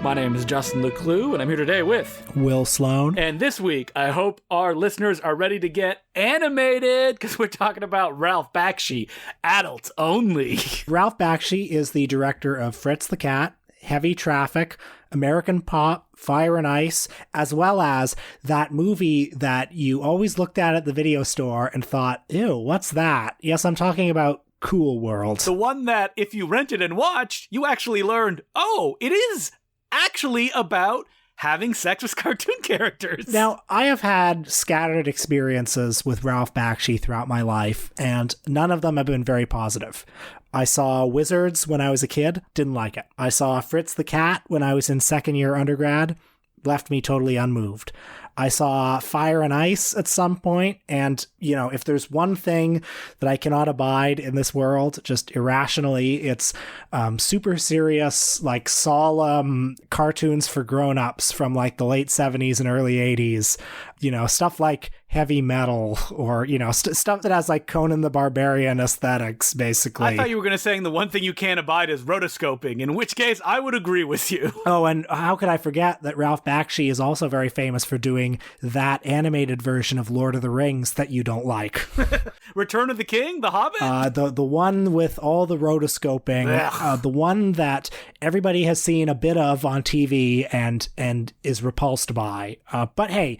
My name is Justin Leclue, and I'm here today with Will Sloan. And this week, I hope our listeners are ready to get animated, because we're talking about Ralph Bakshi, adults only. Ralph Bakshi is the director of FRIZT the Cat, Heavy Traffic, American Pop, Fire and Ice, as well as that movie that you always looked at the video store and thought, ew, what's that? Yes, I'm talking about Cool World. The one that, if you rented and watched, you actually learned, oh, it is actually about having sex with cartoon characters. Now, I have had scattered experiences with Ralph Bakshi throughout my life, and none of them have been very positive. I saw Wizards when I was a kid, didn't like it. I saw FRIZT the Cat when I was in second year undergrad, left me totally unmoved. I saw Fire and Ice at some point, and, you know, if there's one thing that I cannot abide in this world, just irrationally, it's super serious, like solemn cartoons for grown-ups from like the late 70s and early 80s, you know, stuff like heavy metal or, you know, stuff that has like Conan the Barbarian aesthetics, basically. I thought you were going to say the one thing you can't abide is rotoscoping, in which case I would agree with you. Oh, and how could I forget that Ralph Bakshi is also very famous for doing that animated version of Lord of the Rings that you don't like. Return of the King? The Hobbit? The one with all the rotoscoping, the one that everybody has seen a bit of on TV and is repulsed by. But hey,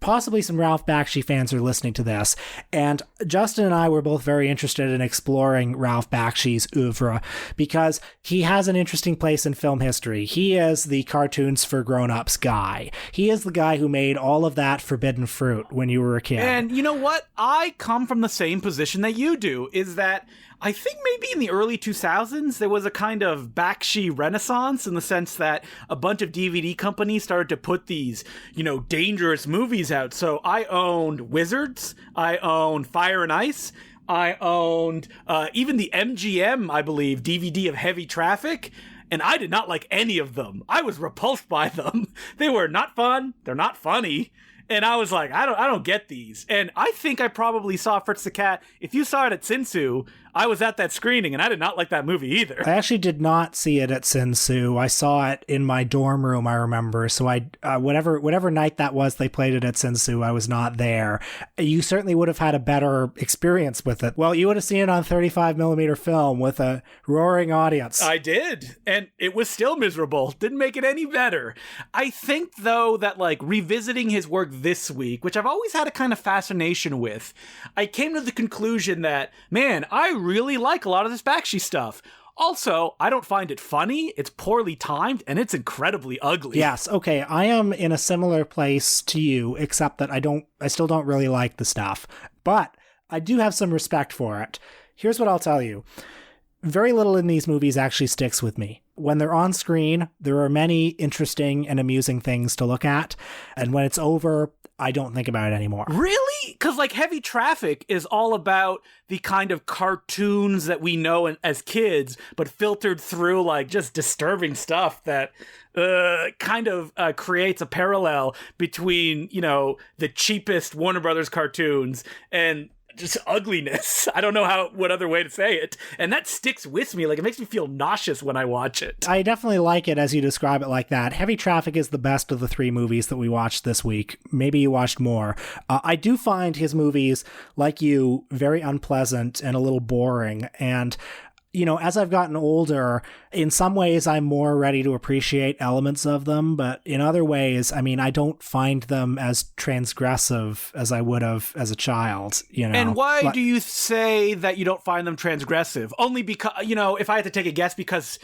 possibly some Ralph Bakshi fans are listening to this, and Justin and I were both very interested in exploring Ralph Bakshi's oeuvre because he has an interesting place in film history. He is the cartoons for grown-ups guy. He is the guy who made all of that forbidden fruit when you were a kid. And you know what? I come from the same position that you do, is that I think maybe in the early 2000s, there was a kind of Bakshi renaissance in the sense that a bunch of DVD companies started to put these, you know, dangerous movies out. So I owned Wizards, I owned Fire and Ice, I owned even the MGM, I believe, DVD of Heavy Traffic, and I did not like any of them. I was repulsed by them. They were not fun, they're not funny. And I was like, I don't get these. And I think I probably saw FRIZT the Cat. If you saw it at Sinsu, I was at that screening, and I did not like that movie either. I actually did not see it at Sinsu. I saw it in my dorm room, I remember. So I whatever night that was they played it at Sinsu, I was not there. You certainly would have had a better experience with it. Well, you would have seen it on 35mm film with a roaring audience. I did. And it was still miserable. Didn't make it any better. I think, though, that like revisiting his work this week, which I've always had a kind of fascination with, I came to the conclusion that, man, I really like a lot of this Bakshi stuff. Also, I don't find it funny, it's poorly timed, and it's incredibly ugly. Yes, okay, I am in a similar place to you, except that I still don't really like the stuff. But I do have some respect for it. Here's what I'll tell you. Very little in these movies actually sticks with me. When they're on screen, there are many interesting and amusing things to look at, and when it's over, I don't think about it anymore. Really? Because like Heavy Traffic is all about the kind of cartoons that we know as kids, but filtered through like just disturbing stuff that kind of creates a parallel between, you know, the cheapest Warner Brothers cartoons and just ugliness. I don't know what other way to say it. And that sticks with me. Like, it makes me feel nauseous when I watch it. I definitely like it as you describe it like that. Heavy Traffic is the best of the three movies that we watched this week. Maybe you watched more. I do find his movies, like you, very unpleasant and a little boring. And you know, as I've gotten older, in some ways I'm more ready to appreciate elements of them, but in other ways, I mean, I don't find them as transgressive as I would have as a child, you know. And why do you say that you don't find them transgressive? Only because, you know, if I had to take a guess, because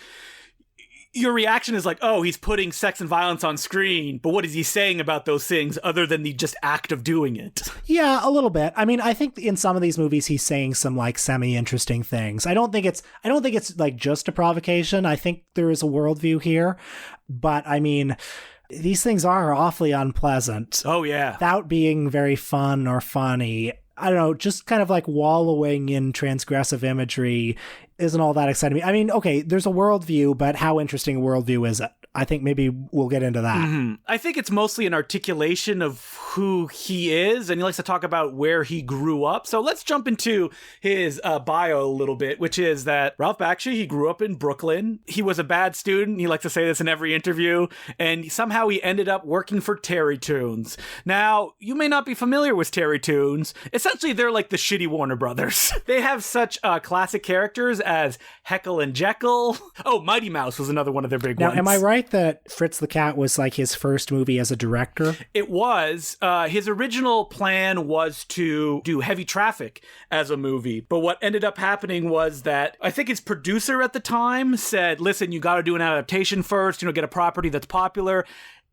your reaction is like, oh, he's putting sex and violence on screen, but what is he saying about those things other than the just act of doing it? Yeah, a little bit. I mean, I think in some of these movies he's saying some like semi-interesting things. I don't think it's like just a provocation. I think there is a worldview here, but I mean, these things are awfully unpleasant. Oh yeah. Without being very fun or funny. I don't know, just kind of like wallowing in transgressive imagery isn't all that exciting to me. I mean, okay, there's a worldview, but how interesting a worldview is it? I think maybe we'll get into that. I think it's mostly an articulation of who he is, and he likes to talk about where he grew up. So let's jump into his bio a little bit, which is that Ralph Bakshi, he grew up in Brooklyn. He was a bad student. He likes to say this in every interview, and somehow he ended up working for Terry Toons. Now, you may not be familiar with Terry Toons. Essentially, they're like the shitty Warner Brothers. They have such classic characters as Heckle and Jekyll. Oh, Mighty Mouse was another one of their big ones. Now, am I right that Fritz the Cat was like his first movie as a director? It was. His original plan was to do Heavy Traffic as a movie, but what ended up happening was that I think his producer at the time said, listen, you got to do an adaptation first, get a property that's popular.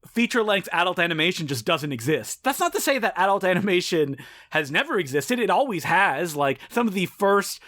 Feature-length adult animation just doesn't exist. That's not to say that adult animation has never existed. It always has. Like, some of the first,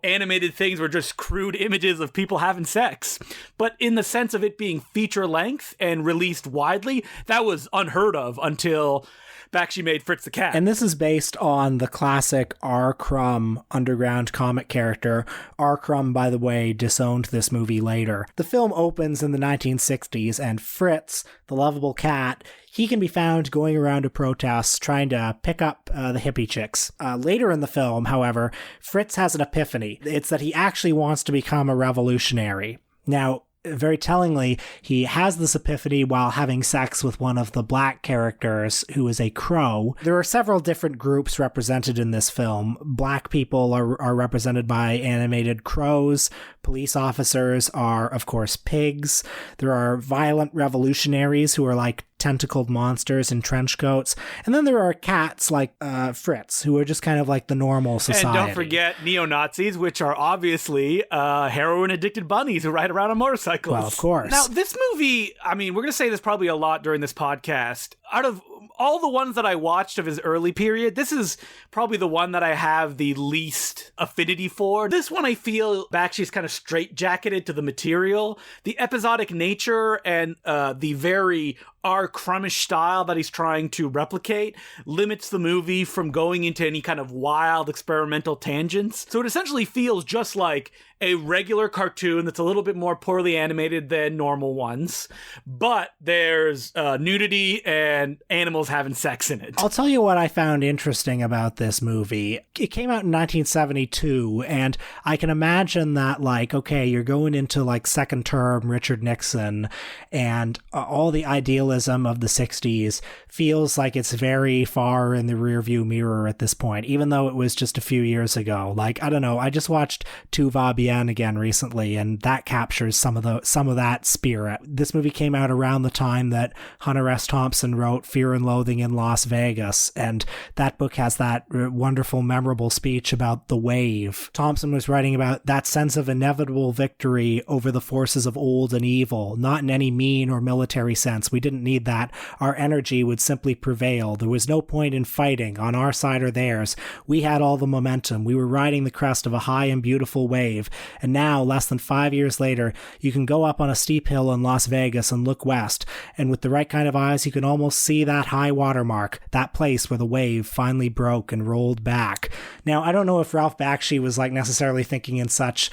animated things were just crude images of people having sex. But in the sense of it being feature-length and released widely, that was unheard of until Bakshi made Fritz the Cat. And this is based on the classic R. Crumb underground comic character. R. Crumb, by the way, disowned this movie later. The film opens in the 1960s, and Fritz, the lovable cat, he can be found going around to protests trying to pick up the hippie chicks. Later in the film, however, Fritz has an epiphany. It's that he actually wants to become a revolutionary. Now, very tellingly, he has this epiphany while having sex with one of the black characters, who is a crow. There are several different groups represented in this film. Black people are represented by animated crows. Police officers are, of course, pigs. There are violent revolutionaries who are like tentacled monsters in trench coats. And then there are cats like Fritz, who are just kind of like the normal society. And don't forget neo-Nazis, which are obviously heroin-addicted bunnies who ride around on motorcycles. Well, of course. Now, this movie, we're going to say this probably a lot during this podcast. Out of all the ones that I watched of his early period, this is probably the one that I have the least affinity for. This one, I feel Bakshi's kind of straitjacketed to the material. The episodic nature and the very R. Crummish style that he's trying to replicate limits the movie from going into any kind of wild experimental tangents. So it essentially feels just like a regular cartoon that's a little bit more poorly animated than normal ones, but there's nudity and animals having sex in it. I'll tell you what I found interesting about this movie. It came out in 1972, and I can imagine that, like, okay, you're going into like second term Richard Nixon, and all the idealism of the 60s feels like it's very far in the rearview mirror at this point, even though it was just a few years ago. Like, I don't know, I just watched Tu Va Bien again recently, and that captures some of that spirit. This movie came out around the time that Hunter S. Thompson wrote Fear and Loathing in Las Vegas, and that book has that wonderful, memorable speech about the wave. Thompson was writing about that sense of inevitable victory over the forces of old and evil, not in any mean or military sense. We didn't need that. Our energy would simply prevail. There was no point in fighting on our side or theirs. We had all the momentum. We were riding the crest of a high and beautiful wave. And now, less than 5 years later, you can go up on a steep hill in Las Vegas and look west, and with the right kind of eyes, you can almost see that high water mark, that place where the wave finally broke and rolled back. Now, I don't know if Ralph Bakshi was like necessarily thinking in such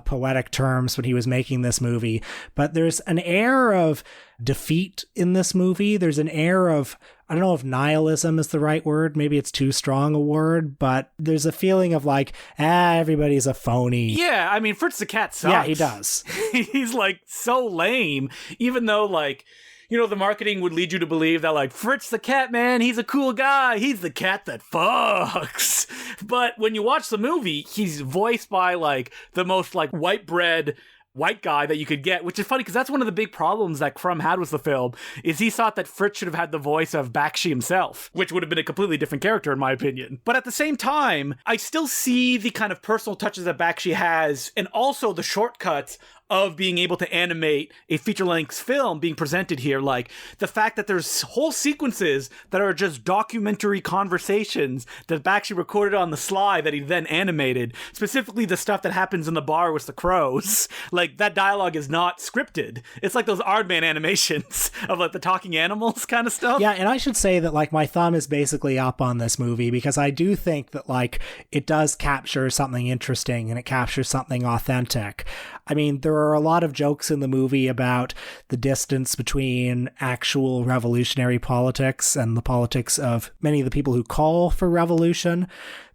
poetic terms when he was making this movie, but there's an air of defeat in this movie. There's an air of, I don't know if nihilism is the right word. Maybe it's too strong a word, but there's a feeling of like, everybody's a phony. Yeah, Fritz the Cat sucks. Yeah, he does. He's like so lame, even though like, the marketing would lead you to believe that like Fritz the Cat, man, he's a cool guy. He's the cat that fucks. But when you watch the movie, he's voiced by like the most like white bread white guy that you could get, which is funny because that's one of the big problems that Crumb had with the film, is he thought that Fritz should have had the voice of Bakshi himself, which would have been a completely different character in my opinion. But at the same time, I still see the kind of personal touches that Bakshi has, and also the shortcuts of being able to animate a feature-length film being presented here. Like the fact that there's whole sequences that are just documentary conversations that Bakshi recorded on the sly that he then animated, specifically the stuff that happens in the bar with the crows. Like that dialogue is not scripted. It's like those Aardman animations of like the talking animals kind of stuff. Yeah, and I should say that like my thumb is basically up on this movie because I do think that like it does capture something interesting and it captures something authentic. I mean, there are a lot of jokes in the movie about the distance between actual revolutionary politics and the politics of many of the people who call for revolution.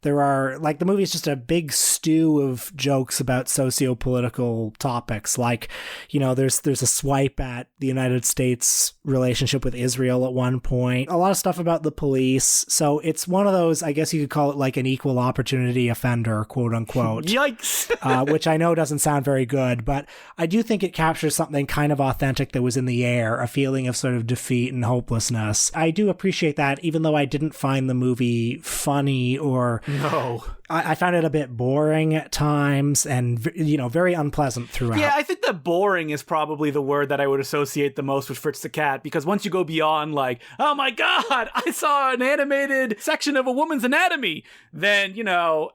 There are, like, the movie is just a big stew of jokes about socio-political topics. Like, you know, there's a swipe at the United States relationship with Israel at one point. A lot of stuff about the police. So it's one of those, I guess you could call it like an equal opportunity offender, quote unquote. Yikes! Which I know doesn't sound very good, but I do think it captures something kind of authentic that was in the air, a feeling of sort of defeat and hopelessness. I do appreciate that, even though I didn't find the movie funny or... No. I found it a bit boring at times and, you know, very unpleasant throughout. Yeah, I think that boring is probably the word that I would associate the most with Fritz the Cat, because once you go beyond, like, oh my god, I saw an animated section of a woman's anatomy, then, you know,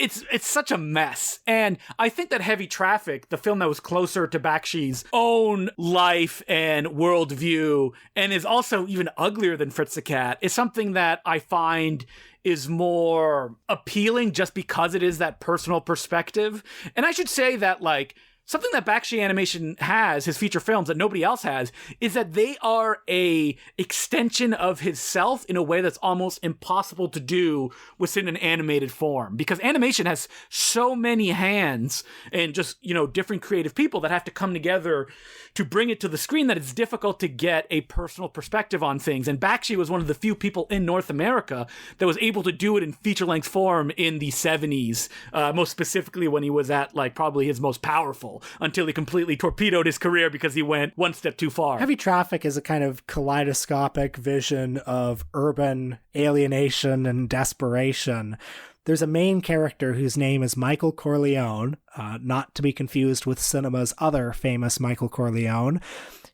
it's such a mess. And I think that Heavy Traffic, the film that was closer to Bakshi's own life and worldview, and is also even uglier than Fritz the Cat, is something that I find is more appealing just because it is that personal perspective. And I should say that, like, something that Bakshi Animation has, his feature films that nobody else has, is that they are a extension of his self in a way that's almost impossible to do within an animated form. Because animation has so many hands and just, you know, different creative people that have to come together to bring it to the screen that it's difficult to get a personal perspective on things. And Bakshi was one of the few people in North America that was able to do it in feature-length form in the 70s, most specifically when he was at, like, probably his most powerful, until he completely torpedoed his career because he went one step too far. Heavy Traffic is a kind of kaleidoscopic vision of urban alienation and desperation. There's a main character whose name is Michael Corleone, not to be confused with cinema's other famous Michael Corleone.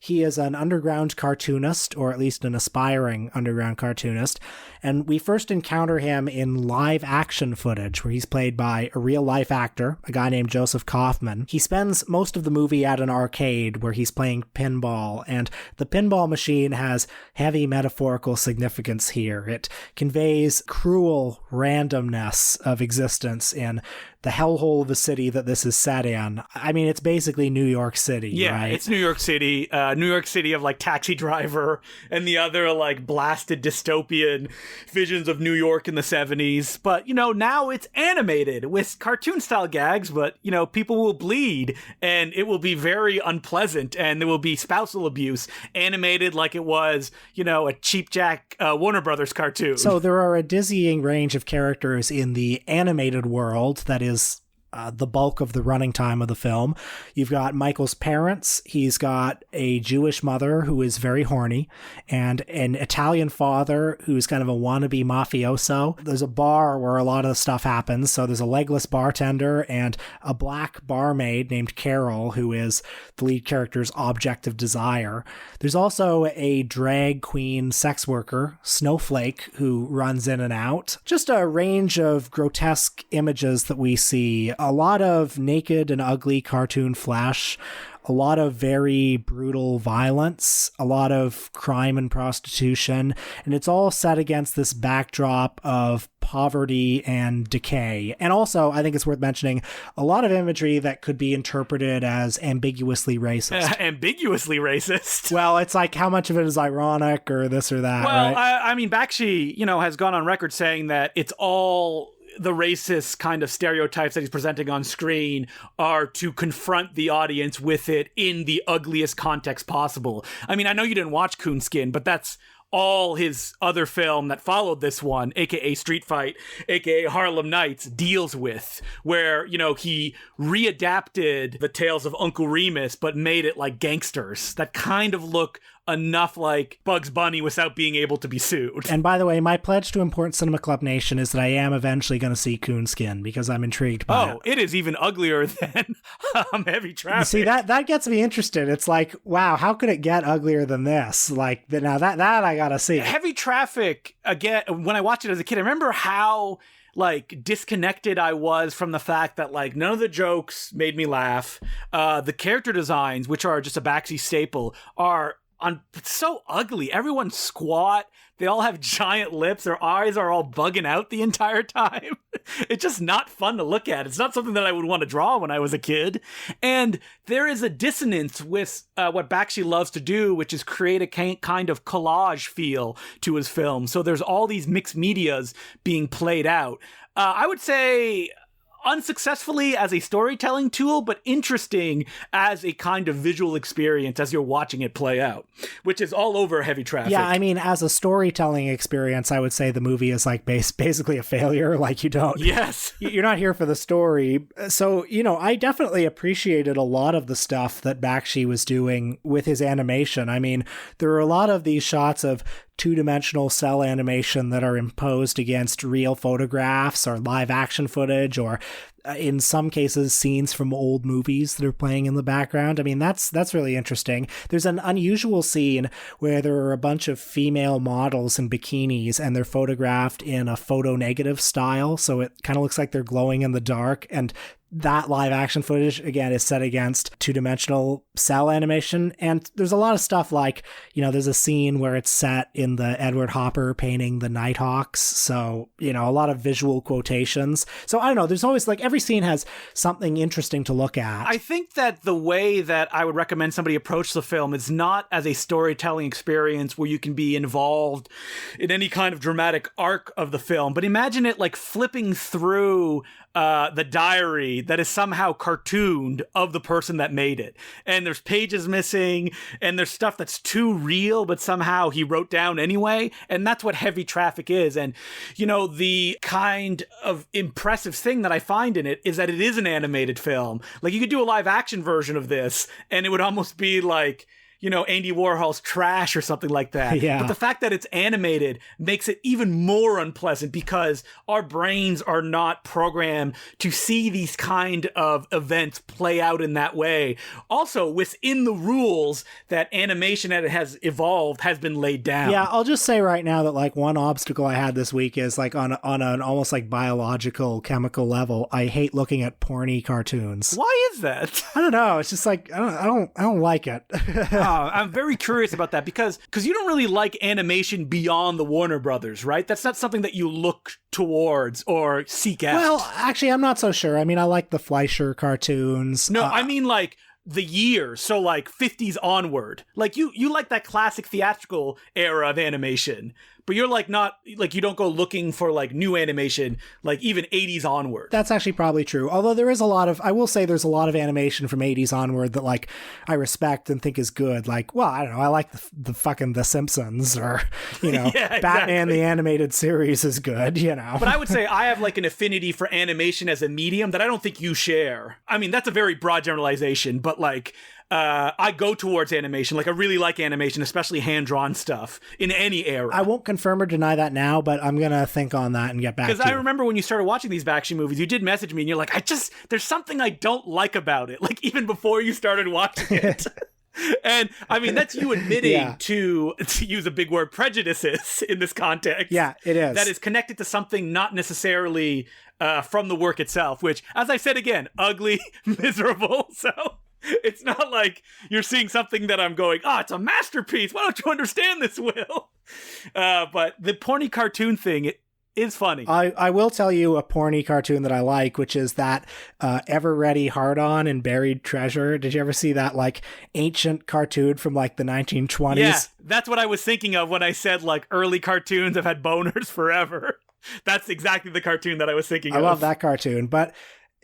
He is an underground cartoonist, or at least an aspiring underground cartoonist, and we first encounter him in live action footage where he's played by a real life actor, a guy named Joseph Kaufman. He spends most of the movie at an arcade where he's playing pinball, and the pinball machine has heavy metaphorical significance here. It conveys cruel randomness of existence in the hellhole of a city that this is set in. I mean, it's basically New York City, yeah, right? It's New York City of, like, Taxi Driver and the other, like, blasted dystopian visions of New York in the 70s. But, you know, now it's animated with cartoon-style gags, but, you know, people will bleed, and it will be very unpleasant, and there will be spousal abuse, animated like it was, you know, a Cheap Jack Warner Brothers cartoon. So there are a dizzying range of characters in the animated world that is the bulk of the running time of the film. You've got Michael's parents. He's got a Jewish mother who is very horny, and an Italian father who's kind of a wannabe mafioso. There's a bar where a lot of the stuff happens. So there's a legless bartender and a black barmaid named Carol, who is the lead character's object of desire. There's also a drag queen sex worker, Snowflake, who runs in and out. Just a range of grotesque images that we see. A lot of naked and ugly cartoon flesh, a lot of very brutal violence, a lot of crime and prostitution, and it's all set against this backdrop of poverty and decay. And also, I think it's worth mentioning, a lot of imagery that could be interpreted as ambiguously racist. Ambiguously racist? Well, it's like how much of it is ironic or this or that, well, right? I mean, Bakshi, you know, has gone on record saying that it's all the racist kind of stereotypes that he's presenting on screen are to confront the audience with it in the ugliest context possible. I mean, I know you didn't watch Coonskin, but that's all his other film that followed this one, aka Street Fight, aka Harlem Nights, deals with, where, you know, he readapted the tales of Uncle Remus but made it like gangsters that kind of look enough like Bugs Bunny without being able to be sued. And by the way, my pledge to Important Cinema Club Nation is that I am eventually going to see Coonskin because I'm intrigued by it. Oh, it is even uglier than Heavy Traffic. You see, that gets me interested. It's like, wow, how could it get uglier than this? Like, now that I gotta see. Heavy Traffic, again, when I watched it as a kid, I remember how, like, disconnected I was from the fact that, like, none of the jokes made me laugh. The character designs, which are just a Bakshi staple, are it's so ugly. Everyone's squat. They all have giant lips. Their eyes are all bugging out the entire time. It's just not fun to look at. It's not something that I would want to draw when I was a kid. And there is a dissonance with what Bakshi loves to do, which is create a kind of collage feel to his film. So there's all these mixed medias being played out. I would say unsuccessfully as a storytelling tool, but interesting as a kind of visual experience as you're watching it play out, which is all over Heavy Traffic. Yeah, I mean, as a storytelling experience, I would say the movie is like basically a failure. Like you're not here for the story. So, I definitely appreciated a lot of the stuff that Bakshi was doing with his animation. I mean, there are a lot of these shots of two-dimensional cell animation that are imposed against real photographs or live action footage, or in some cases scenes from old movies that are playing in the background. I mean, that's really interesting. There's an unusual scene where there are a bunch of female models in bikinis and they're photographed in a photo negative style, so it kind of looks like they're glowing in the dark, and that live action footage, again, is set against two-dimensional cell animation. And there's a lot of stuff like, there's a scene where it's set in the Edward Hopper painting the Nighthawks. So, a lot of visual quotations. So I don't know, there's always every scene has something interesting to look at. I think that the way that I would recommend somebody approach the film is not as a storytelling experience where you can be involved in any kind of dramatic arc of the film, but imagine it like flipping through the diary that is somehow cartooned of the person that made it. And there's pages missing, and there's stuff that's too real, but somehow he wrote down anyway. And that's what Heavy Traffic is. And, the kind of impressive thing that I find in it is that it is an animated film. Like, you could do a live action version of this, and it would almost be like, Andy Warhol's Trash or something like that. Yeah. But the fact that it's animated makes it even more unpleasant because our brains are not programmed to see these kind of events play out in that way. Also, within the rules that animation that it has evolved has been laid down. Yeah, I'll just say right now that one obstacle I had this week is on an almost biological, chemical level, I hate looking at porny cartoons. Why is that? I don't know. It's just I don't like it. I'm very curious about that because you don't really like animation beyond the Warner Brothers, right? That's not something that you look towards or seek out. Well, actually, I'm not so sure. I mean, I like the Fleischer cartoons. No, I mean the years, so 50s onward. You like that classic theatrical era of animation, but you're not you don't go looking for new animation, even 80s onward. That's actually probably true. Although there is I will say there's a lot of animation from 80s onward that I respect and think is good. I don't know, I like the fucking The Simpsons, or yeah, Batman exactly. the Animated Series is good, But I would say I have an affinity for animation as a medium that I don't think you share. I mean, that's a very broad generalization, but I go towards animation. I really like animation, especially hand-drawn stuff in any era. I won't confirm or deny that now, but I'm going to think on that and get back to you. Because I remember when you started watching these Bakshi movies, you did message me and you're like, there's something I don't like about it. Even before you started watching it. And I mean, that's you admitting to use a big word, prejudices in this context. Yeah, it is. That is connected to something not necessarily from the work itself, which, as I said again, ugly, miserable. So it's not like you're seeing something that I'm going, it's a masterpiece. Why don't you understand this, Will? But the porny cartoon thing, it is funny. I will tell you a porny cartoon that I like, which is that Ever Ready Hard-On and Buried Treasure. Did you ever see that ancient cartoon from the 1920s? Yeah, that's what I was thinking of when I said early cartoons have had boners forever. That's exactly the cartoon that I was thinking of. I love that cartoon, but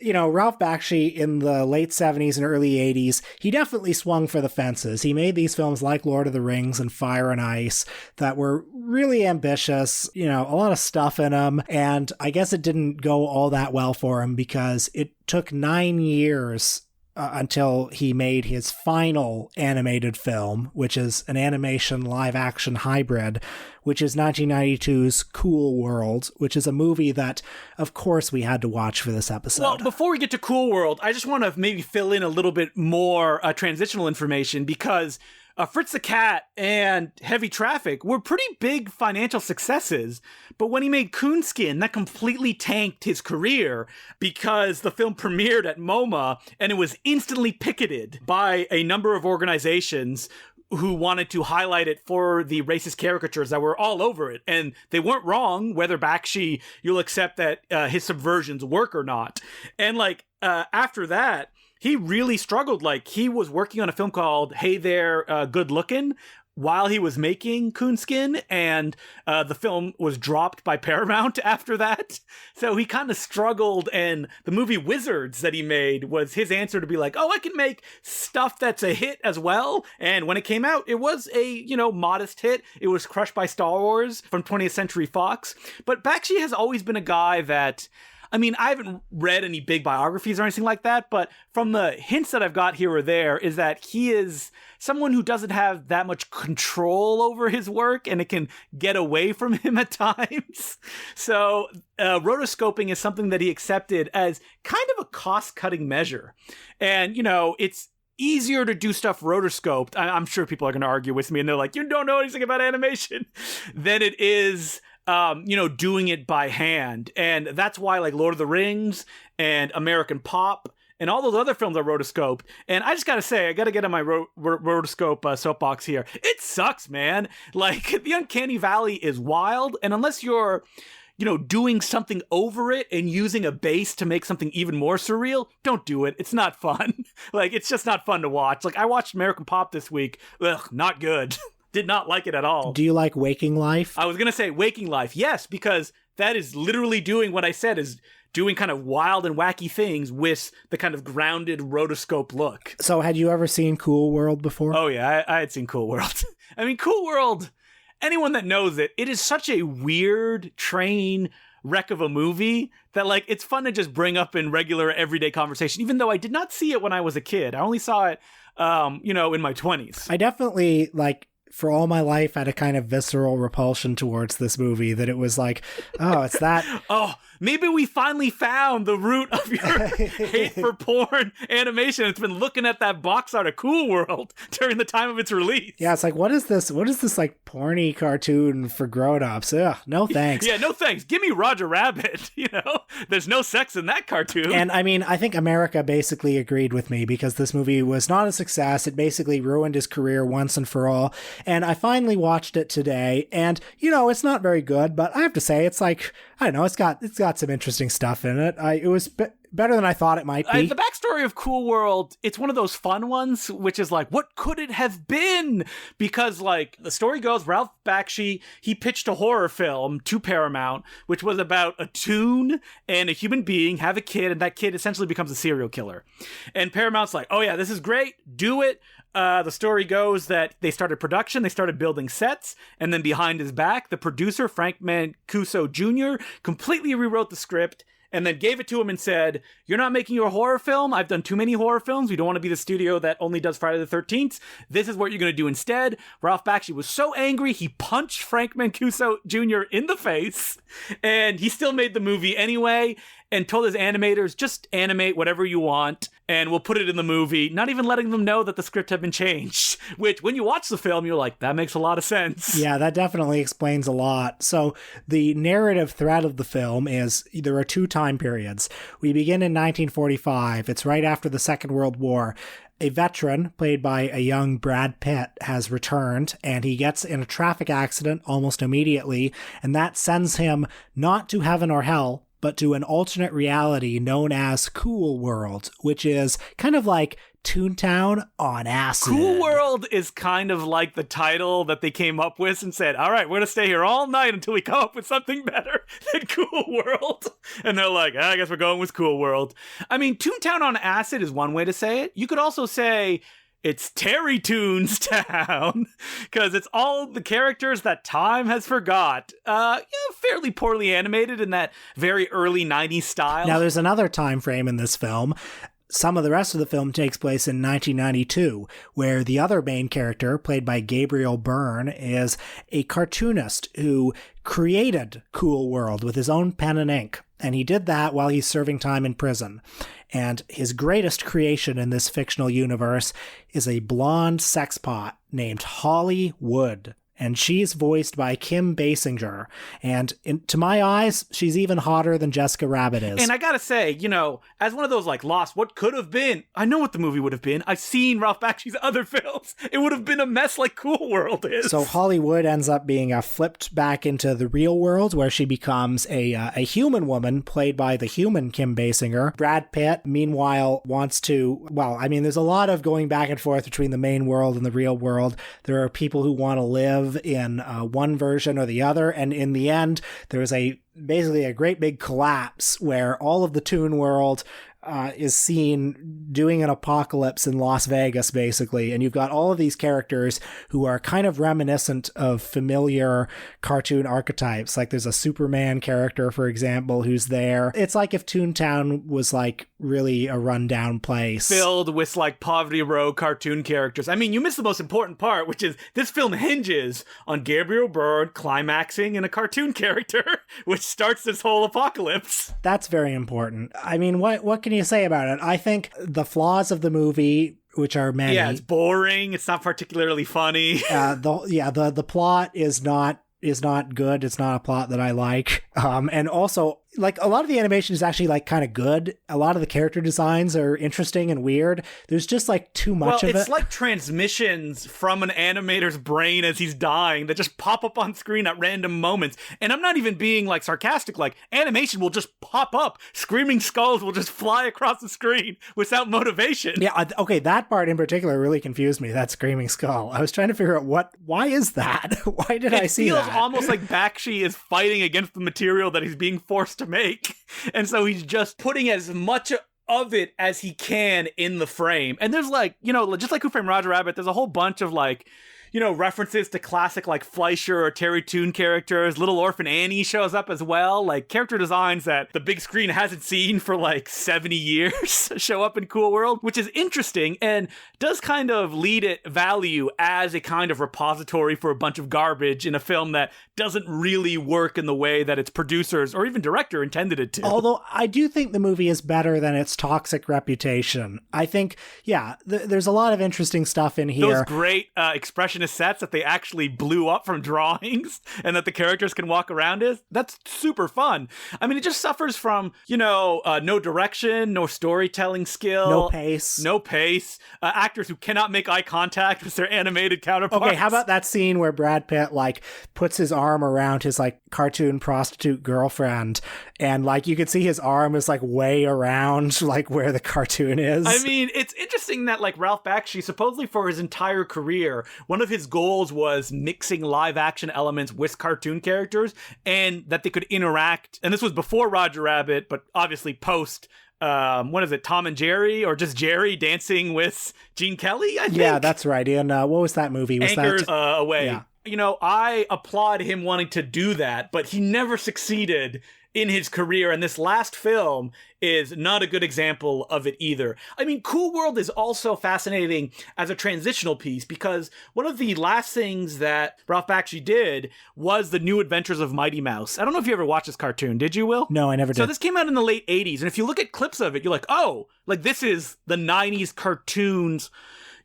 Ralph Bakshi in the late 70s and early 80s, he definitely swung for the fences. He made these films like Lord of the Rings and Fire and Ice that were really ambitious, a lot of stuff in them. And I guess it didn't go all that well for him because it took 9 years until he made his final animated film, which is an animation live-action hybrid, which is 1992's Cool World, which is a movie that, of course, we had to watch for this episode. Well, before we get to Cool World, I just want to maybe fill in a little bit more transitional information because FRIZT the Cat and Heavy Traffic were pretty big financial successes, but when he made Coonskin, that completely tanked his career because the film premiered at MoMA and it was instantly picketed by a number of organizations who wanted to highlight it for the racist caricatures that were all over it. And they weren't wrong, whether Bakshi, you'll accept that his subversions work or not. And like, after that, he really struggled. Like, he was working on a film called Hey There, Good Lookin', while he was making Coonskin, and the film was dropped by Paramount after that. So he kind of struggled, and the movie Wizards that he made was his answer to be like, oh, I can make stuff that's a hit as well. And when it came out, it was a, modest hit. It was crushed by Star Wars from 20th Century Fox. But Bakshi has always been a guy that, I mean, I haven't read any big biographies or anything like that, but from the hints that I've got here or there is that he is someone who doesn't have that much control over his work, and it can get away from him at times. So rotoscoping is something that he accepted as kind of a cost-cutting measure. And, it's easier to do stuff rotoscoped. I'm sure people are going to argue with me, and they're like, you don't know anything about animation, than it is doing it by hand. And that's why, like, Lord of the Rings and American Pop and all those other films are rotoscoped. And I just gotta say, I gotta get on my rotoscope soapbox here. It sucks, man. Like, the Uncanny Valley is wild, and unless you're, doing something over it and using a base to make something even more surreal, don't do it. It's not fun. Like, it's just not fun to watch. Like, I watched American Pop this week. Ugh, not good. Did not like it at all. Do you like Waking Life? I was going to say Waking Life, yes, because that is literally doing what I said, is doing kind of wild and wacky things with the kind of grounded rotoscope look. So had you ever seen Cool World before? Oh, yeah, I had seen Cool World. I mean, Cool World, anyone that knows it, it is such a weird train wreck of a movie that, like, it's fun to just bring up in regular everyday conversation, even though I did not see it when I was a kid. I only saw it, in my 20s. I definitely, for all my life, had a kind of visceral repulsion towards this movie, that it was like, oh, it's that. Oh, maybe we finally found the root of your hate for porn animation. It's been looking at that box art of Cool World during the time of its release. Yeah, it's like, what is this, like, porny cartoon for grown-ups? Ugh, no thanks. Yeah, no thanks. Give me Roger Rabbit, There's no sex in that cartoon. And, I mean, I think America basically agreed with me, because this movie was not a success. It basically ruined his career once and for all. And I finally watched it today, and, it's not very good, but I have to say, it's like, I don't know, it's got some interesting stuff in it. It was better than I thought it might be. The backstory of Cool World, it's one of those fun ones, which is like, what could it have been? Because, like, the story goes, Ralph Bakshi, he pitched a horror film to Paramount, which was about a toon and a human being have a kid, and that kid essentially becomes a serial killer. And Paramount's like, oh yeah, this is great, do it. The story goes that they started production, they started building sets, and then behind his back, the producer, Frank Mancuso Jr., completely rewrote the script and then gave it to him and said, you're not making your horror film. I've done too many horror films. We don't want to be the studio that only does Friday the 13th. This is what you're going to do instead. Ralph Bakshi was so angry, he punched Frank Mancuso Jr. in the face, and he still made the movie anyway, and told his animators, just animate whatever you want, and we'll put it in the movie, not even letting them know that the script had been changed. Which, when you watch the film, you're like, that makes a lot of sense. Yeah, that definitely explains a lot. So the narrative thread of the film is there are two time periods. We begin in 1945. It's right after the Second World War. A veteran, played by a young Brad Pitt, has returned, and he gets in a traffic accident almost immediately, and that sends him not to heaven or hell, but to an alternate reality known as Cool World, which is kind of like Toontown on acid. Cool World is kind of like the title that they came up with and said, all right, we're going to stay here all night until we come up with something better than Cool World. And they're like, I guess we're going with Cool World. I mean, Toontown on acid is one way to say it. You could also say it's Terry Toons Town, because it's all the characters that time has forgot. Fairly poorly animated in that very early 90s style. Now, there's another time frame in this film. Some of the rest of the film takes place in 1992, where the other main character, played by Gabriel Byrne, is a cartoonist who created Cool World with his own pen and ink. And he did that while he's serving time in prison. And his greatest creation in this fictional universe is a blonde sex pot named Holly Wood. and she's voiced by Kim Basinger. And to my eyes, she's even hotter than Jessica Rabbit is. And I gotta say, you know, as one of those like Lost, what could have been? I know what the movie would have been. I've seen Ralph Bakshi's other films. It would have been a mess like Cool World is. So Hollywood ends up being flipped back into the real world, where she becomes a human woman played by the human Kim Basinger. Brad Pitt, meanwhile, wants to, well, I mean, there's a lot of going back and forth between the main world and the real world. There are people who want to live in one version or the other, and in the end, there's basically a great big collapse where all of the Toon World is seen doing an apocalypse in Las Vegas, basically. And you've got all of these characters who are kind of reminiscent of familiar cartoon archetypes. Like there's a Superman character, for example, who's there. It's like if Toontown was like really a rundown place. Filled with like Poverty Row cartoon characters. I mean, you missed the most important part, which is this film hinges on Gabriel Byrne climaxing in a cartoon character, which starts this whole apocalypse. That's very important. I mean, what can you say about it? I think the flaws of the movie, which are many. Yeah, it's boring. It's not particularly funny. The plot is not good. It's not a plot that I like. And also, like, a lot of the animation is actually like kind of good. A lot of the character designs are interesting and weird. There's just like too much of it. It's like transmissions from an animator's brain as he's dying that just pop up on screen at random moments. And I'm not even being like sarcastic. Like, animation will just pop up. Screaming skulls will just fly across the screen without motivation. Yeah, okay, that part in particular really confused me, that screaming skull. I was trying to figure out why is that? Why did I see that? It feels almost like Bakshi is fighting against the material that he's being forced to make. And so he's just putting as much of it as he can in the frame. And there's like, you know, just like Who Framed Roger Rabbit, there's a whole bunch of like, you know, references to classic like Fleischer or Terry Toon characters. Little Orphan Annie shows up as well. Like character designs that the big screen hasn't seen for like 70 years show up in Cool World, which is interesting and does kind of lead it value as a kind of repository for a bunch of garbage in a film that doesn't really work in the way that its producers or even director intended it to. Although I do think the movie is better than its toxic reputation. I think, yeah, there's a lot of interesting stuff in here. Those great expressionist sets that they actually blew up from drawings and that the characters can walk around in. That's super fun. I mean, it just suffers from, you know, no direction, no storytelling skill. No pace. Actors who cannot make eye contact with their animated counterparts. Okay, how about that scene where Brad Pitt, like, puts his arm around his, like, cartoon prostitute girlfriend and, like, you could see his arm is, like, way around, like, where the cartoon is. I mean, it's interesting that, like, Ralph Bakshi, supposedly for his entire career, one of his goals was mixing live action elements with cartoon characters and that they could interact. And this was before Roger Rabbit, but obviously post, what is it, Tom and Jerry, or just Jerry dancing with Gene Kelly, I think? Yeah, that's right. And what was that movie? Was Anchors that Away. Yeah. You know, I applaud him wanting to do that, but he never succeeded in his career, and this last film is not a good example of it either. I mean, Cool World is also fascinating as a transitional piece because one of the last things that Ralph Bakshi did was The New Adventures of Mighty Mouse. I don't know if you ever watched this cartoon. Did you, Will? No, I never did. So this came out in the late 80s, and if you look at clips of it, you're like, oh, like this is the 90s cartoons,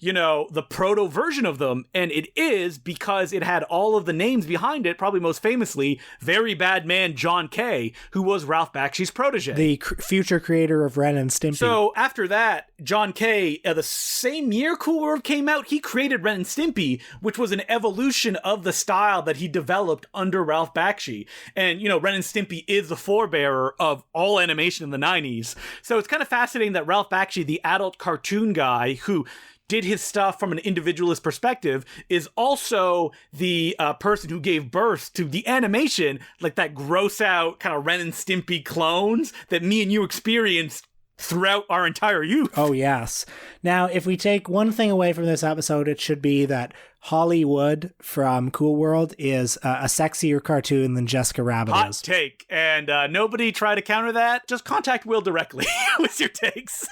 you know, the proto version of them. And it is because it had all of the names behind it, probably most famously, very bad man John Kay, who was Ralph Bakshi's protege. The future creator of Ren and Stimpy. So after that, John Kay, the same year Cool World came out, he created Ren and Stimpy, which was an evolution of the style that he developed under Ralph Bakshi. And, you know, Ren and Stimpy is the forebearer of all animation in the 90s. So it's kind of fascinating that Ralph Bakshi, the adult cartoon guy who did his stuff from an individualist perspective, is also the person who gave birth to the animation, like that gross out kind of Ren and Stimpy clones that me and you experienced throughout our entire youth. Oh, yes. Now, if we take one thing away from this episode, it should be that Hollywood from Cool World is a sexier cartoon than Jessica Rabbit Hot is. take. And nobody try to counter that. Just contact Will directly with your takes.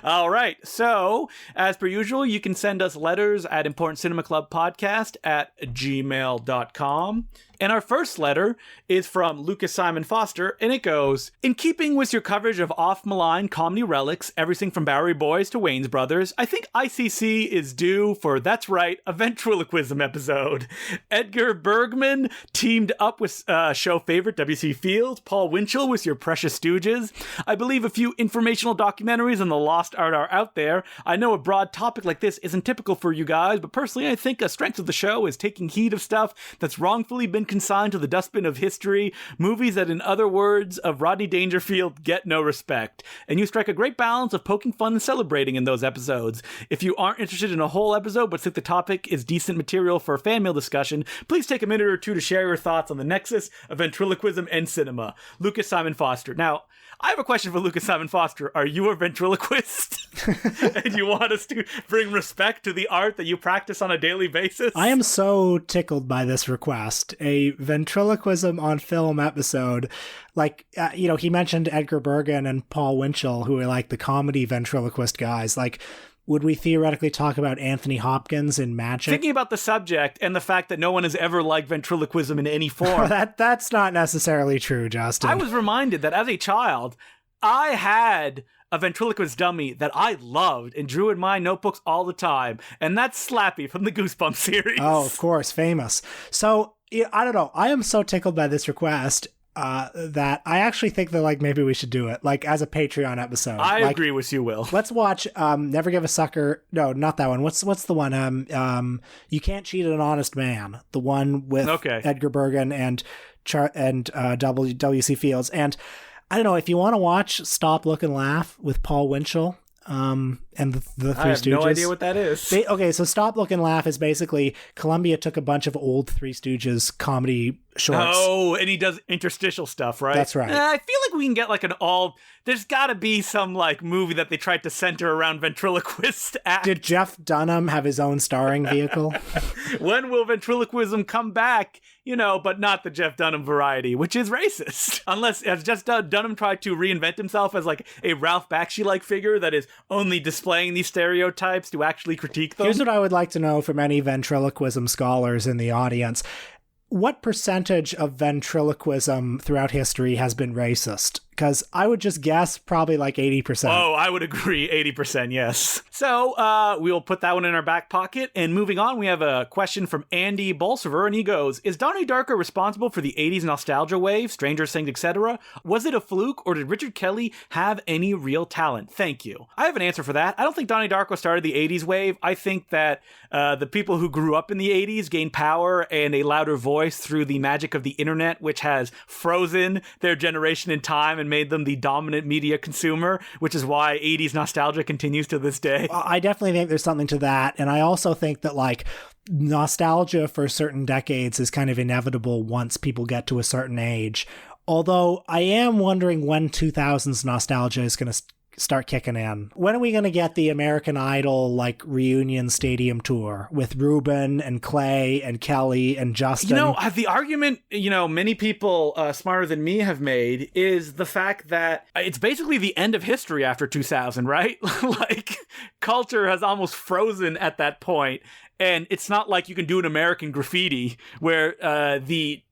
All right. So, as per usual, you can send us letters at importantcinemaclubpodcast@gmail.com. And our first letter is from Lucas Simon Foster, and it goes, in keeping with your coverage of off-malign comedy relics, everything from Bowery Boys to Wayne's Brothers, I think ICC is due for, that's right, eventually ventriloquism episode. Edgar Bergman teamed up with show favorite W.C. Fields. Paul Winchell was your Precious Stooges. I believe a few informational documentaries on the lost art are out there. I know a broad topic like this isn't typical for you guys, but personally I think a strength of the show is taking heed of stuff that's wrongfully been consigned to the dustbin of history, movies that in other words of Rodney Dangerfield get no respect. And you strike a great balance of poking fun and celebrating in those episodes. If you aren't interested in a whole episode but think the topic is decent material for a fan mail discussion, please take a minute or two to share your thoughts on the nexus of ventriloquism and cinema. Lucas Simon Foster. Now, I have a question for Lucas Simon Foster. Are you a ventriloquist? And you want us to bring respect to the art that you practice on a daily basis? I am so tickled by this request. A ventriloquism on film episode. Like, he mentioned Edgar Bergen and Paul Winchell, who are like the comedy ventriloquist guys. Like, would we theoretically talk about Anthony Hopkins in Magic? Thinking about the subject and the fact that no one has ever liked ventriloquism in any form. That's not necessarily true, Justin. I was reminded that as a child, I had a ventriloquist dummy that I loved and drew in my notebooks all the time. And that's Slappy from the Goosebumps series. Oh, of course, famous. So, I don't know. I am so tickled by this request. That I actually think that like maybe we should do it like as a Patreon episode. I agree with you, Will. Let's watch Never Give a Sucker. No, not that one. What's the one? You Can't Cheat an Honest Man. The one with Edgar Bergen and W.C. Fields. And I don't know if you want to watch Stop, Look and Laugh with Paul Winchell. And the Three Stooges. I have no idea what that is. Okay, so Stop, Look and Laugh is basically Columbia took a bunch of old Three Stooges comedy shorts. Oh, and he does interstitial stuff, right? That's right. I feel like we can get like there's got to be some like movie that they tried to center around ventriloquist act. Did Jeff Dunham have his own starring vehicle? When will ventriloquism come back? But not the Jeff Dunham variety, which is racist. Unless has Jeff Dunham tried to reinvent himself as like a Ralph Bakshi-like figure that is only displaying these stereotypes to actually critique them. Here's what I would like to know from any ventriloquism scholars in the audience. What percentage of ventriloquism throughout history has been racist? Because I would just guess probably like 80%. Oh, I would agree. 80%, yes. So we'll put that one in our back pocket. And moving on, we have a question from Andy Bolsover, and he goes, is Donnie Darko responsible for the 80s nostalgia wave, Stranger Things, etc.? Was it a fluke, or did Richard Kelly have any real talent? Thank you. I have an answer for that. I don't think Donnie Darko started the 80s wave. I think that the people who grew up in the 80s gained power and a louder voice through the magic of the internet, which has frozen their generation in time and made them the dominant media consumer, which is why 80s nostalgia continues to this day. I definitely think there's something to that. And I also think that like nostalgia for certain decades is kind of inevitable once people get to a certain age. Although I am wondering when 2000s nostalgia is going to start kicking in. When are we going to get the American Idol like reunion stadium tour with Ruben and Clay and Kelly and Justin? The argument, many people smarter than me have made is the fact that it's basically the end of history after 2000, right? Like culture has almost frozen at that point. And it's not like you can do an American Graffiti where the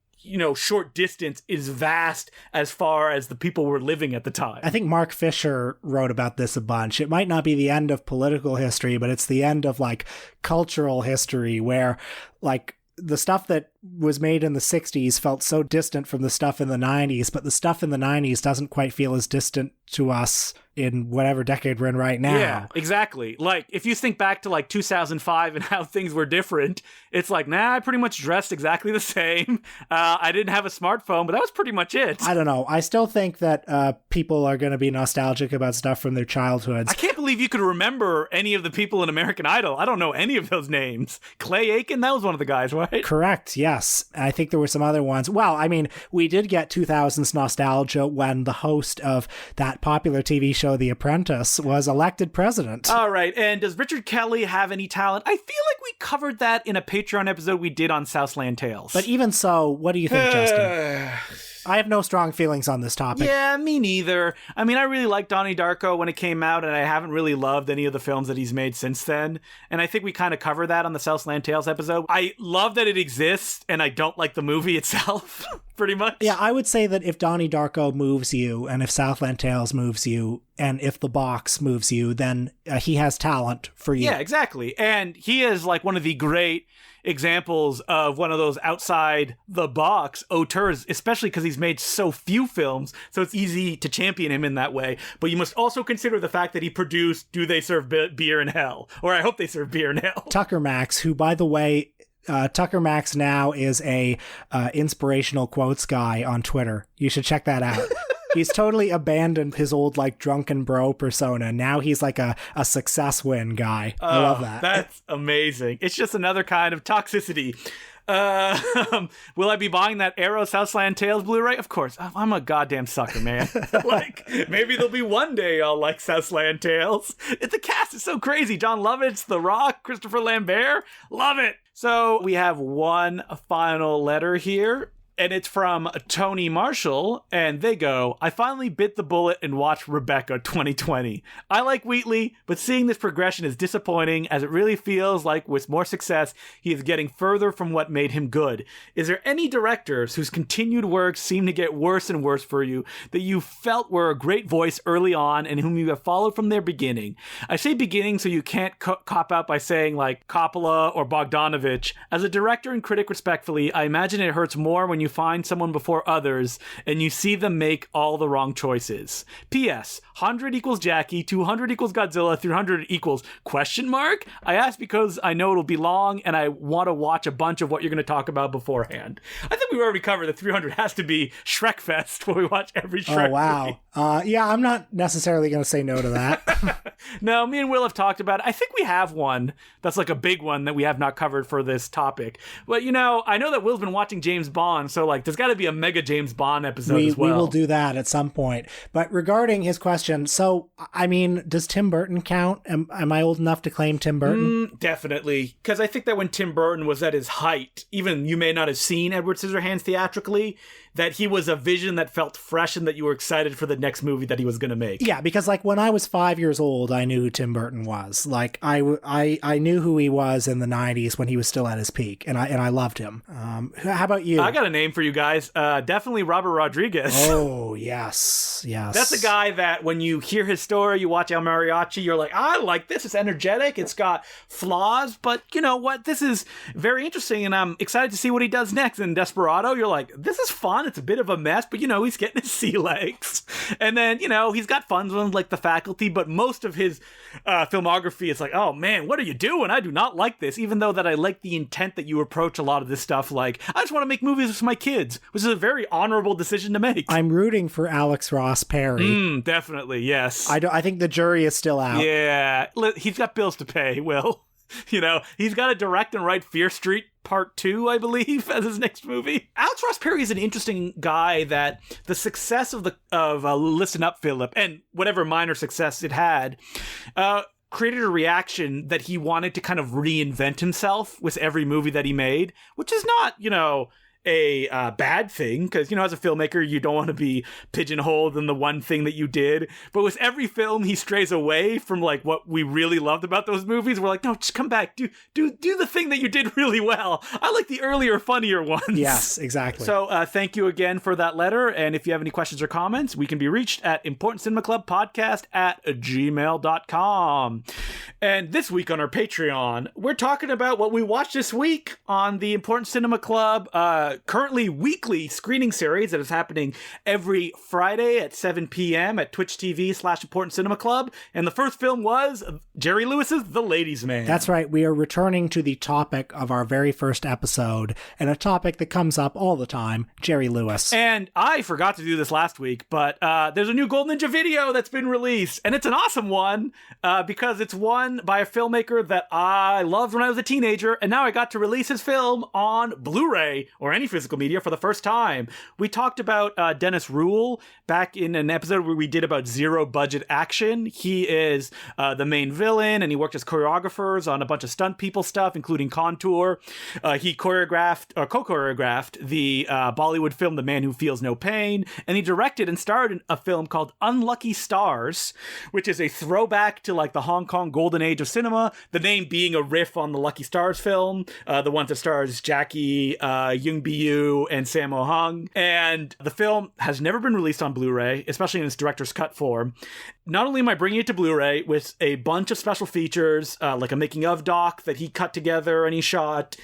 short distance is vast as far as the people were living at the time. I think Mark Fisher wrote about this a bunch. It might not be the end of political history, but it's the end of like cultural history where like the stuff that was made in the 60s felt so distant from the stuff in the 90s, but the stuff in the 90s doesn't quite feel as distant to us in whatever decade we're in right now. Yeah, exactly. Like, if you think back to, like, 2005 and how things were different, it's like, I pretty much dressed exactly the same. I didn't have a smartphone, but that was pretty much it. I don't know. I still think that people are going to be nostalgic about stuff from their childhoods. I can't believe you could remember any of the people in American Idol. I don't know any of those names. Clay Aiken, that was one of the guys, right? Correct, yes. I think there were some other ones. Well, I mean, we did get 2000s nostalgia when the host of that popular TV show, The Apprentice, was elected president. All right. And does Richard Kelly have any talent? I feel like we covered that in a Patreon episode we did on Southland Tales. But even so, what do you think, Justin? I have no strong feelings on this topic. Yeah, me neither. I mean, I really liked Donnie Darko when it came out, and I haven't really loved any of the films that he's made since then. And I think we kind of covered that on the Southland Tales episode. I love that it exists, and I don't like the movie itself. pretty much. Yeah, I would say that if Donnie Darko moves you, and if Southland Tales moves you, and if The Box moves you, then he has talent for you. Yeah, exactly. And he is like one of the great examples of one of those outside the box auteurs, especially because he's made so few films, so it's easy to champion him in that way. But you must also consider the fact that he produced Do They Serve Beer in Hell? Or I Hope They Serve Beer in Hell. Tucker Max, who, by the way, Tucker Max now is a inspirational quotes guy on Twitter. You should check that out. He's totally abandoned his old, like, drunken bro persona. Now he's like a success win guy. I love that. That's amazing. It's just another kind of toxicity. Will I be buying that Arrow Southland Tales Blu-ray? Of course. I'm a goddamn sucker, man. Like, maybe there'll be one day I'll like Southland Tales. The cast is so crazy. John Lovitz, The Rock, Christopher Lambert. Love it. So we have one final letter here. And it's from Tony Marshall, and they go, I finally bit the bullet and watched Rebecca 2020. I like Wheatley, but seeing this progression is disappointing, as it really feels like with more success, he is getting further from what made him good. Is there any directors whose continued works seem to get worse and worse for you, that you felt were a great voice early on and whom you have followed from their beginning? I say beginning so you can't cop out by saying like Coppola or Bogdanovich. As a director and critic respectfully, I imagine it hurts more when you find someone before others and you see them make all the wrong choices. P.S. 100 equals Jackie, 200 equals Godzilla, 300 equals question mark? I ask because I know it'll be long and I want to watch a bunch of what you're going to talk about beforehand. I think we've already covered that 300 has to be Shrek Fest where we watch every Shrek movie. Yeah, I'm not necessarily going to say no to that. No, me and Will have talked about it. I think we have one that's like a big one that we have not covered for this topic. But, you know, I know that Will's been watching James Bond, so like there's got to be a mega James Bond episode as well. We will do that at some point. But regarding his question, so, I mean, does Tim Burton count? Am I old enough to claim Tim Burton? Definitely. Because I think that when Tim Burton was at his height, even you may not have seen Edward Scissorhands theatrically, that he was a vision that felt fresh and that you were excited for the next movie that he was going to make. Yeah, because like when I was 5 years old, I knew who Tim Burton was. Like I knew who he was in the 90s when he was still at his peak, and I loved him. How about you? I got a name for you guys. Definitely Robert Rodriguez. Oh, yes. That's a guy that when you hear his story, you watch El Mariachi, you're like, I like this. It's energetic. It's got flaws, but you know what? This is very interesting, and I'm excited to see what he does next. In Desperado, you're like, this is fun. It's a bit of a mess, but you know, he's getting his sea legs. And then, you know, he's got fun ones like The Faculty, but most of his filmography is like, oh man, what are you doing? I do not like this, even though that I like the intent that you approach a lot of this stuff. Like, I just want to make movies with my kids, which is a very honorable decision to make. I'm rooting for Alex Ross Perry. Definitely, yes. I think the jury is still out. Yeah, he's got bills to pay, Will. You know, he's got to direct and write Fear Street Part 2, I believe, as his next movie. Alex Ross Perry is an interesting guy that the success of Listen Up, Philip, and whatever minor success it had, created a reaction that he wanted to kind of reinvent himself with every movie that he made, which is not, you know, a bad thing, because, you know, as a filmmaker, you don't want to be pigeonholed in the one thing that you did. But with every film, he strays away from like what we really loved about those movies. We're like, no, just come back, do the thing that you did really well. I like the earlier, funnier ones. Yes, exactly. So thank you again for that letter. And if you have any questions or comments, we can be reached at importantcinemaclubpodcast@gmail.com. And this week on our Patreon, we're talking about what we watched this week on the Important Cinema Club currently weekly screening series that is happening every Friday at 7 p.m. at Twitch TV/Important Cinema Club. And the first film was Jerry Lewis's The Ladies' Man. That's right. We are returning to the topic of our very first episode, and a topic that comes up all the time, Jerry Lewis. And I forgot to do this last week, but there's a new Gold Ninja video that's been released, and it's an awesome one because it's one by a filmmaker that I loved when I was a teenager, and now I got to release his film on Blu-ray or any physical media for the first time. We talked about Dennis Rule back in an episode where we did about zero budget action. He is the main villain, and he worked as choreographers on a bunch of stunt people stuff, including Contour. He co-choreographed the Bollywood film The Man Who Feels No Pain, and he directed and starred in a film called Unlucky Stars, which is a throwback to like the Hong Kong golden age of cinema, the name being a riff on the Lucky Stars film, the one that stars Jackie, Young Bi Liu and Sammo Hung. And the film has never been released on Blu-ray, especially in its director's cut form. Not only am I bringing it to Blu-ray with a bunch of special features, like a making-of doc that he cut together and he shot,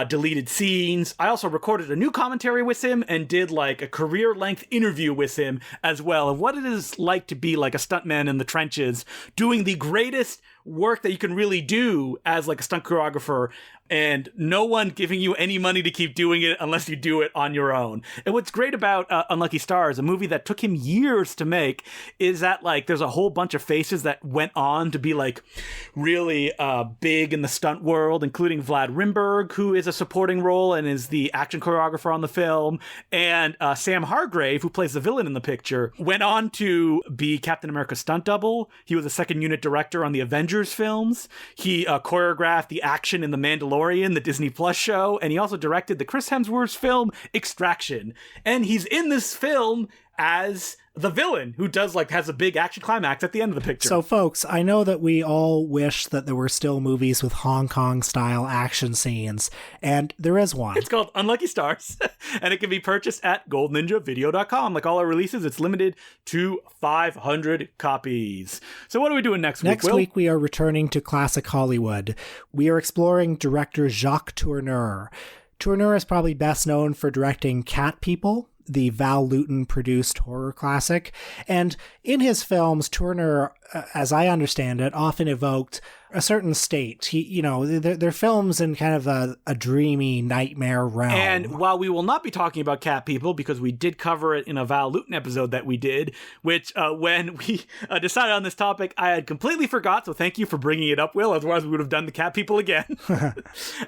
deleted scenes. I also recorded a new commentary with him and did like a career-length interview with him as well of what it is like to be like a stuntman in the trenches, doing the greatest work that you can really do as like a stunt choreographer, and no one giving you any money to keep doing it unless you do it on your own. And what's great about Unlucky Stars, a movie that took him years to make, is that like there's a whole bunch of faces that went on to be like really big in the stunt world, including Vlad Rimberg, who is a supporting role and is the action choreographer on the film, and Sam Hargrave, who plays the villain in the picture, went on to be Captain America's stunt double. He was a second unit director on the Avengers films. He choreographed the action in The Mandalorian, the Disney Plus show, and he also directed the Chris Hemsworth film Extraction. And he's in this film as the villain who has a big action climax at the end of the picture. So folks, I know that we all wish that there were still movies with Hong Kong style action scenes, and there is one. It's called Unlucky Stars, and it can be purchased at goldninjavideo.com. Like all our releases, it's limited to 500 copies. So what are we doing next week, Next Will? week we are returning to classic Hollywood. We are exploring director Jacques Tourneur. Tourneur is probably best known for directing Cat People, the Val Lewton-produced horror classic. And in his films, Tourneur, as I understand it, often evoked a certain state. They're films in kind of a dreamy nightmare realm. And while we will not be talking about Cat People, because we did cover it in a Val Lewton episode that we did, which when we decided on this topic, I had completely forgot. So thank you for bringing it up, Will. Otherwise, we would have done the Cat People again.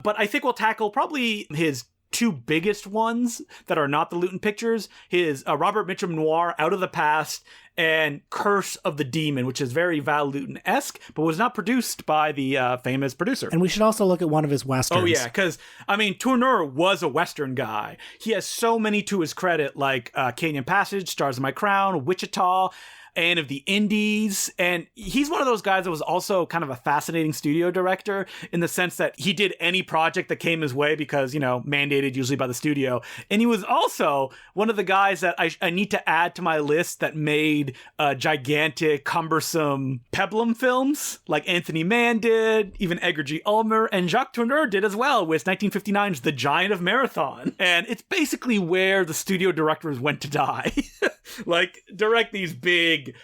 But I think we'll tackle probably his two biggest ones that are not the Lewton pictures, his Robert Mitchum noir Out of the Past and Curse of the Demon, which is very Val Lewton-esque, but was not produced by the famous producer. And we should also look at one of his westerns. Oh yeah, because, Tourneur was a western guy. He has so many to his credit, like Canyon Passage, Stars of My Crown, Wichita, and of the Indies. And he's one of those guys that was also kind of a fascinating studio director in the sense that he did any project that came his way because, mandated usually by the studio. And he was also one of the guys that I need to add to my list that made gigantic, cumbersome peplum films like Anthony Mann did, even Edgar G. Ulmer, and Jacques Tourneur did as well with 1959's The Giant of Marathon. And it's basically where the studio directors went to die. Like, direct these big,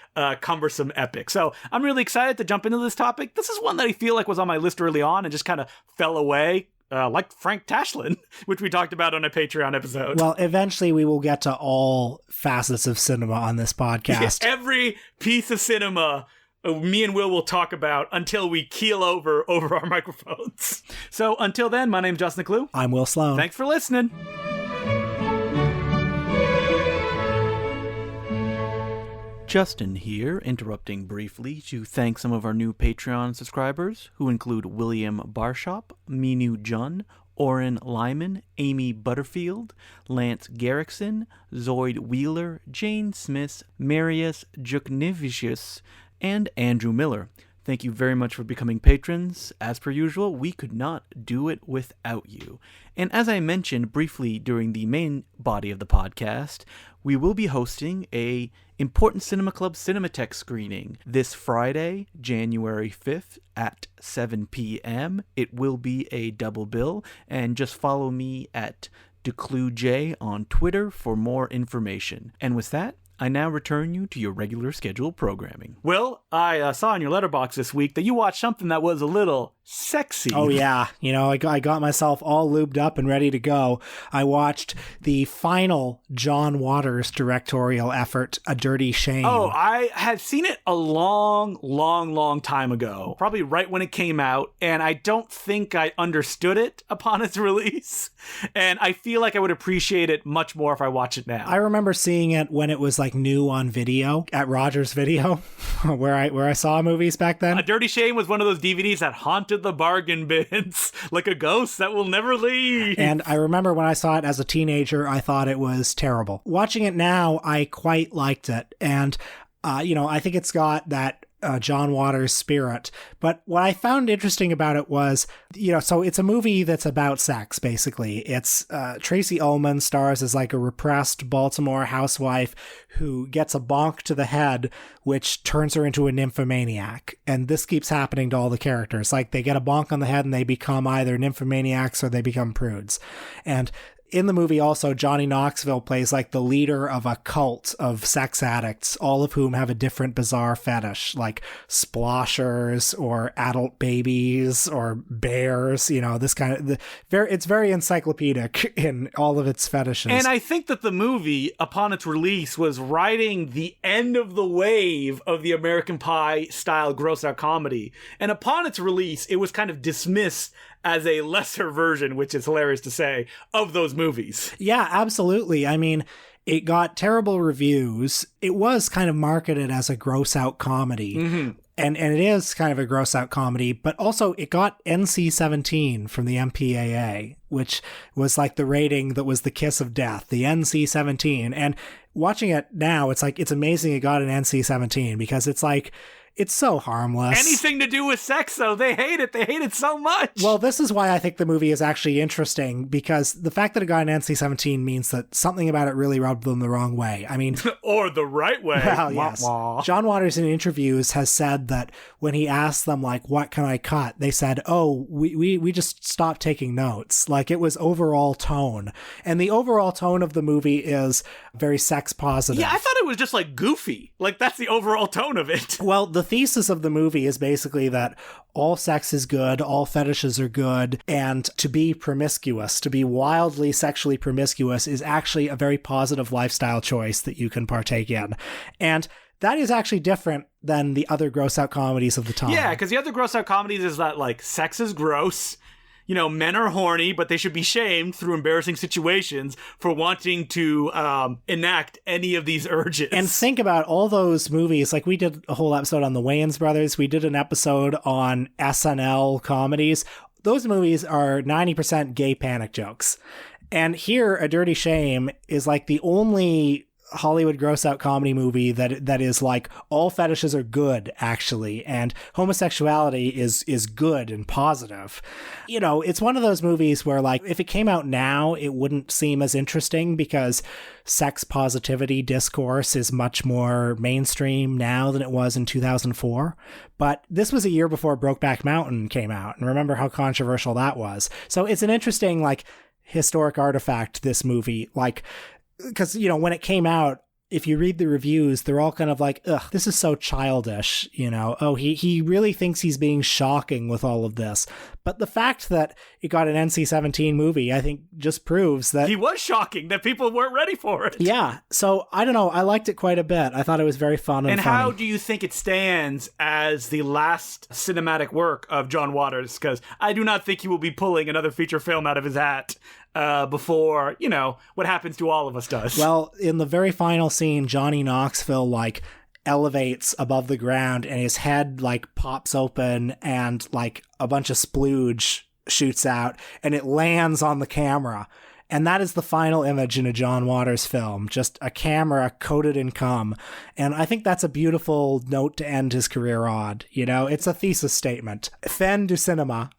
cumbersome epics. So I'm really excited to jump into this topic. This is one that I feel like was on my list early on and just kind of fell away, like Frank Tashlin, which we talked about on a Patreon episode. Well, eventually we will get to all facets of cinema on this podcast. Yeah, every piece of cinema me and will talk about until we keel over our microphones. So until then, my name's Justin McClue. I'm Will Sloan. Thanks for listening. Justin here, interrupting briefly to thank some of our new Patreon subscribers, who include William Barshop, Minu Jun, Oren Lyman, Amy Butterfield, Lance Garrickson, Zoid Wheeler, Jane Smith, Marius Juknivicius, and Andrew Miller. Thank you very much for becoming patrons. As per usual, we could not do it without you. And as I mentioned briefly during the main body of the podcast, we will be hosting a Important Cinema Club Cinematheque screening this Friday, January 5th at 7 p.m. It will be a double bill, and just follow me at DeClueJ on Twitter for more information. And with that, I now return you to your regular scheduled programming. Will, I saw in your letterbox this week that you watched something that was a little sexy. Oh, yeah. I got myself all lubed up and ready to go. I watched the final John Waters directorial effort, A Dirty Shame. Oh, I had seen it a long time ago, probably right when it came out, and I don't think I understood it upon its release, and I feel like I would appreciate it much more if I watch it now. I remember seeing it when it was like new on video at Rogers Video, where I saw movies back then. A Dirty Shame was one of those DVDs that haunted the bargain bins like a ghost that will never leave. And I remember when I saw it as a teenager, I thought it was terrible. Watching it now, I quite liked it. And, I think it's got that John Waters' spirit. But what I found interesting about it was, so it's a movie that's about sex, basically. It's Tracy Ullman stars as like a repressed Baltimore housewife who gets a bonk to the head, which turns her into a nymphomaniac. And this keeps happening to all the characters. Like, they get a bonk on the head and they become either nymphomaniacs or they become prudes. And in the movie also, Johnny Knoxville plays like the leader of a cult of sex addicts, all of whom have a different bizarre fetish, like sploshers or adult babies or bears, this kind of... It's very encyclopedic in all of its fetishes. And I think that the movie, upon its release, was riding the end of the wave of the American Pie-style gross-out comedy. And upon its release, it was kind of dismissed as a lesser version, which is hilarious to say, of those movies. Yeah, absolutely. I mean, it got terrible reviews. It was kind of marketed as a gross-out comedy. Mm-hmm. And it is kind of a gross-out comedy, but also it got NC-17 from the MPAA, which was like the rating that was the kiss of death, the NC-17. And watching it now, it's like, it's amazing it got an NC-17 because it's like, it's so harmless. Anything to do with sex, though, they hate it. They hate it so much. Well, this is why I think the movie is actually interesting, because the fact that it got an NC-17 means that something about it really rubbed them the wrong way. I mean... or the right way. Well, yes. John Waters in interviews has said that when he asked them, like, what can I cut? They said, oh, we just stopped taking notes. Like, it was overall tone. And the overall tone of the movie is very sex positive. Yeah, I thought it was just, like, goofy. Like, that's the overall tone of it. Well, the thesis of the movie is basically that all sex is good, all fetishes are good, and to be promiscuous, to be wildly sexually promiscuous, is actually a very positive lifestyle choice that you can partake in. And that is actually different than the other gross-out comedies of the time. Yeah, because the other gross-out comedies is that, like, sex is gross. Men are horny, but they should be shamed through embarrassing situations for wanting to enact any of these urges. And think about all those movies. Like, we did a whole episode on the Wayans brothers. We did an episode on SNL comedies. Those movies are 90% gay panic jokes. And here, A Dirty Shame is like the only Hollywood gross-out comedy movie that is like, all fetishes are good, actually, and homosexuality is good and positive. It's one of those movies where, like, if it came out now, it wouldn't seem as interesting because sex positivity discourse is much more mainstream now than it was in 2004. But this was a year before Brokeback Mountain came out, and remember how controversial that was. So it's an interesting, like, historic artifact, this movie. Like, because, when it came out, if you read the reviews, they're all kind of like, ugh, this is so childish, oh, he really thinks he's being shocking with all of this. But the fact that it got an NC-17 movie, I think, just proves that... he was shocking, that people weren't ready for it. Yeah, so, I don't know, I liked it quite a bit. I thought it was very fun and funny. And how do you think it stands as the last cinematic work of John Waters? Because I do not think he will be pulling another feature film out of his hat before, what happens to all of us does. Well, in the very final scene, Johnny Knoxville, like, elevates above the ground and his head, like, pops open and, like, a bunch of splooge shoots out and it lands on the camera. And that is the final image in a John Waters film, just a camera coated in cum. And I think that's a beautiful note to end his career on. It's a thesis statement. Fin du cinema.